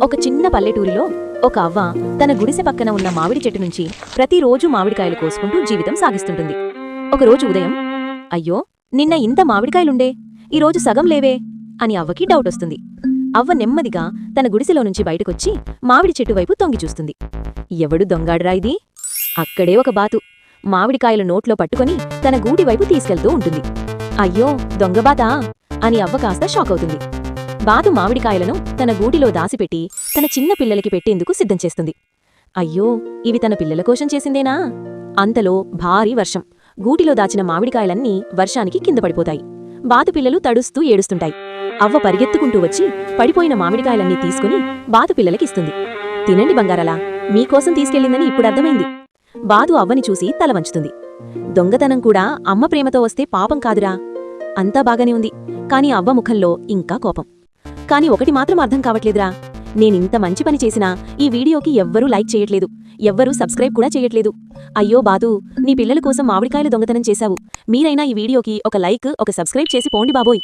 ఒక చిన్న పల్లెటూరిలో ఒక అవ్వ తన గుడిసె పక్కన ఉన్న మామిడి చెట్టు నుంచి ప్రతిరోజు మామిడికాయలు కోసుకుంటూ జీవితం సాగిస్తుంటుంది. ఒకరోజు ఉదయం, అయ్యో, నిన్న ఇంత మామిడికాయలుండే, ఈరోజు సగం లేవే అని అవ్వకి డౌట్ వస్తుంది. అవ్వ నెమ్మదిగా తన గుడిసెలో నుంచి బయటకొచ్చి మామిడి చెట్టు వైపు తొంగి చూస్తుంది. ఎవడు దొంగాడ్రా ఇది? అక్కడే ఒక బాతు మామిడికాయలు నోట్లో పట్టుకొని తన గూటి వైపు తీసుకెళ్తూ ఉంటుంది. అయ్యో, దొంగబాతా అని అవ్వ కాస్త షాక్ అవుతుంది. బాతు మామిడికాయలను తన గూటిలో దాసిపెట్టి తన చిన్న పిల్లలకి పెట్టేందుకు సిద్ధం చేస్తుంది. అయ్యో, ఇవి తన పిల్లల కోసం చేసిందేనా? అంతలో భారీ వర్షం. గూటిలో దాచిన మామిడికాయలన్నీ వర్షానికి కింద పడిపోతాయి. బాతు పిల్లలు తడుస్తూ ఏడుస్తుంటాయి. అవ్వ పరిగెత్తుకుంటూ వచ్చి పడిపోయిన మామిడికాయలన్నీ తీసుకుని బాతు పిల్లలకిస్తుంది. తినండి బంగారాలా, మీకోసం తీసుకెళ్ళిందని ఇప్పుడు అర్థమైంది. బాతు అవ్వని చూసి తల వంచుతుంది. దొంగతనం కూడా అమ్మ ప్రేమతో వస్తే పాపం కాదురా. అంతా బాగానే ఉంది, కాని అవ్వ ముఖంలో ఇంకా కోపం. కాని ఒకటి మాత్రం అర్థం కావట్లేదురా, నేనింత మంచి పని చేసినా ఈ వీడియోకి ఎవ్వరూ లైక్ చేయట్లేదు, ఎవ్వరూ సబ్స్క్రైబ్ కూడా చేయట్లేదు. అయ్యో బాతూ, నీ పిల్లల కోసం మామిడికాయలు దొంగతనం చేశావు. మీరైనా ఈ వీడియోకి ఒక లైక్, ఒక సబ్స్క్రైబ్ చేసి పోండి బాబోయ్.